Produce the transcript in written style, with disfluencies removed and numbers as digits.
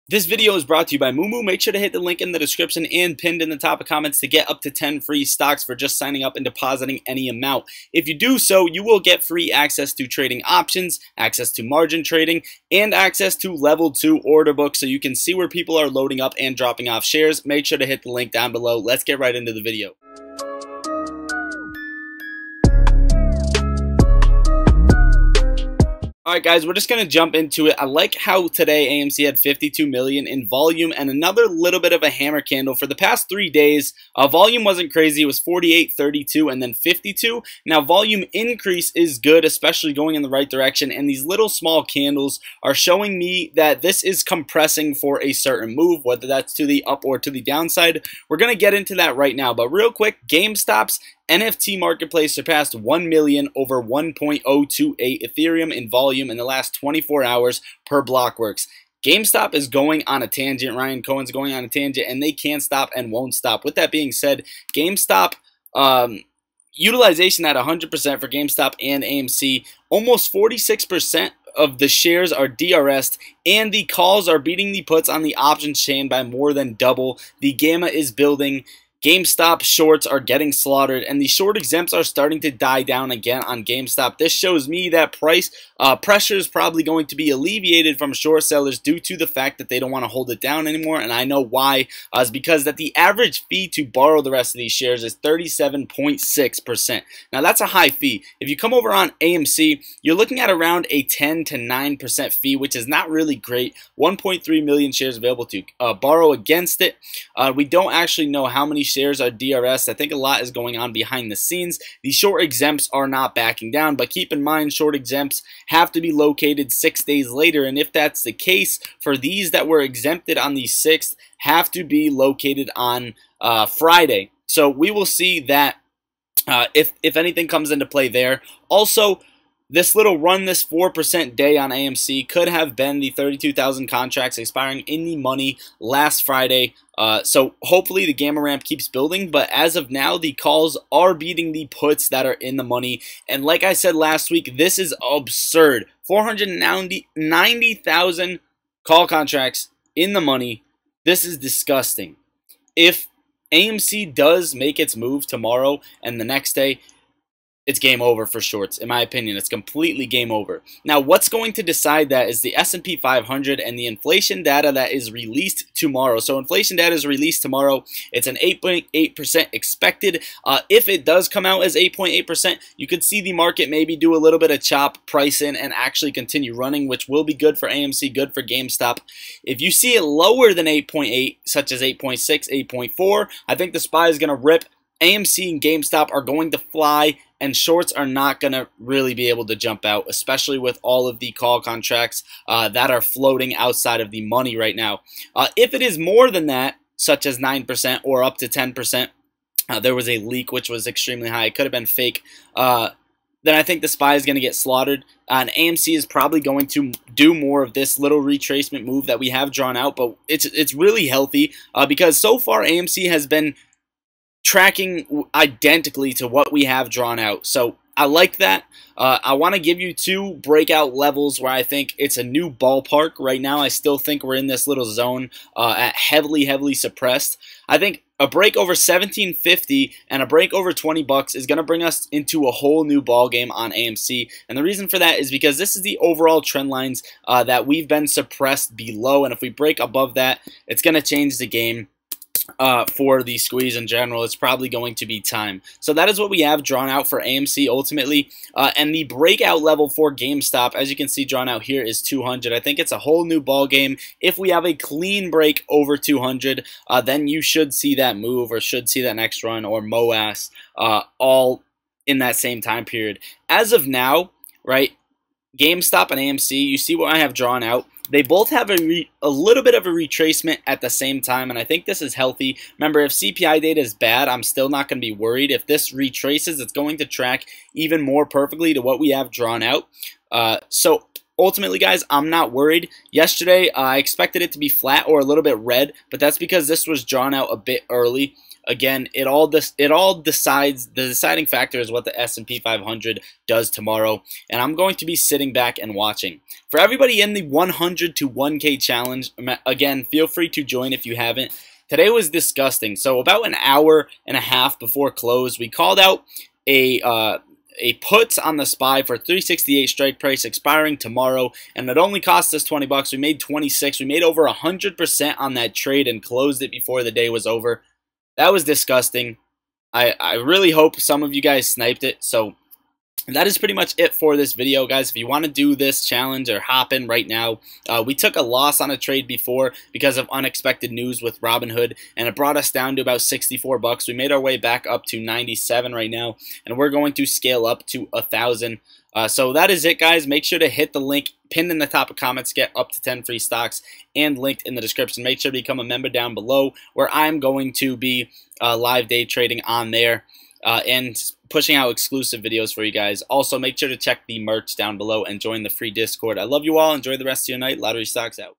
This video is brought to you by Moomoo. Make sure to hit the link in the description and pinned in the top of comments to get up to 10 free stocks for just signing up and depositing any amount. If you do so, you will get free access to trading options, access to margin trading, and access to level 2 order books so you can see where people are loading up and dropping off shares. Make sure to hit the link down below. Let's get right into the video. Alright guys, we're just going to jump into it. I like how today AMC had 52 million in volume and another little bit of a hammer candle. For the past 3 days, volume wasn't crazy. It was 48, 32, and then 52. Now volume increase is good, especially going in the right direction, and these little small candles are showing me that this is compressing for a certain move, whether that's to the up or to the downside. We're going to get into that right now, but real quick, GameStop's NFT marketplace surpassed 1 million over 1.028 Ethereum in volume in the last 24 hours per Blockworks. GameStop is going on a tangent. Ryan Cohen's going on a tangent, and they can't stop and won't stop. With that being said, GameStop utilization at 100% for GameStop and AMC. Almost 46% of the shares are DRS'd, and the calls are beating the puts on the options chain by more than double. The gamma is building. GameStop shorts are getting slaughtered, and the short exempts are starting to die down again on GameStop. This shows me that price pressure is probably going to be alleviated from short sellers due to the fact that they don't want to hold it down anymore, and I know why. It's because that the average fee to borrow the rest of these shares is 37.6%. Now, that's a high fee. If you come over on AMC, you're looking at around a 10 to 9% fee, which is not really great. 1.3 million shares available to borrow against it. We don't actually know how many shares are DRS. I think a lot is going on behind the scenes. The short exempts are not backing down, but keep in mind short exempts have to be located 6 days later, and if that's the case, for these that were exempted on the 6th, have to be located on Friday. So we will see that if anything comes into play there. Also, this little run, this 4% day on AMC could have been the 32,000 contracts expiring in the money last Friday. So hopefully the gamma ramp keeps building, but as of now, the calls are beating the puts that are in the money. And like I said last week, this is absurd. 490,000 call contracts in the money. This is disgusting. If AMC does make its move tomorrow and the next day, it's game over for shorts. In my opinion, it's completely game over. Now, what's going to decide that is the S&P 500 and the inflation data that is released tomorrow. So inflation data is released tomorrow. It's an 8.8% expected. If it does come out as 8.8%, you could see the market maybe do a little bit of chop, price in, and actually continue running, which will be good for AMC, good for GameStop. If you see it lower than 8.8, such as 8.6, 8.4, I think the SPY is going to rip. AMC and GameStop are going to fly, and shorts are not going to really be able to jump out, especially with all of the call contracts that are floating outside of the money right now. If it is more than that, such as 9% or up to 10%, there was a leak which was extremely high. It could have been fake. Then I think the SPY is going to get slaughtered. And AMC is probably going to do more of this little retracement move that we have drawn out, but it's really healthy because so far AMC has been tracking identically to what we have drawn out. So I like that. I want to give you two breakout levels where I think it's a new ballpark. Right now, I still think we're in this little zone at heavily suppressed. I think a break over 1750 and a break over 20 bucks is going to bring us into a whole new ball game on AMC. And the reason for that is because this is the overall trend lines that we've been suppressed below. And if we break above that, it's going to change the game. For the squeeze in general, it's probably going to be time. So that is what we have drawn out for AMC ultimately. And the breakout level for GameStop, as you can see drawn out here, is 200. I think it's a whole new ball game. If we have a clean break over 200, then you should see that move or should see that next run or MOAS all in that same time period. As of now, right, GameStop and AMC, you see what I have drawn out. They both have a little bit of a retracement at the same time, and I think this is healthy. Remember, if CPI data is bad, I'm still not going to be worried. If this retraces, it's going to track even more perfectly to what we have drawn out. So ultimately, guys, I'm not worried. Yesterday, I expected it to be flat or a little bit red, but that's because this was drawn out a bit early. Again, it all decides. The deciding factor is what the S&P 500 does tomorrow, and I'm going to be sitting back and watching. For everybody in the 100 to 1K challenge, again, feel free to join if you haven't. Today was disgusting. So about an hour and a half before close, we called out a put on the SPY for 368 strike price expiring tomorrow, and it only cost us 20 bucks. We made 26. We made over 100% on that trade and closed it before the day was over. That was disgusting. I really hope some of you guys sniped it. So that is pretty much it for this video, guys. If you want to do this challenge or hop in right now, we took a loss on a trade before because of unexpected news with Robinhood, and it brought us down to about 64 bucks. We made our way back up to 97 right now, and we're going to scale up to 1,000. So that is it, guys. Make sure to hit the link pinned in the top of comments, get up to 10 free stocks, and linked in the description. Make sure to become a member down below, where I'm going to be live day trading on there and pushing out exclusive videos for you guys. Also, make sure to check the merch down below and join the free Discord. I love you all. Enjoy the rest of your night. Lottery Stocks out.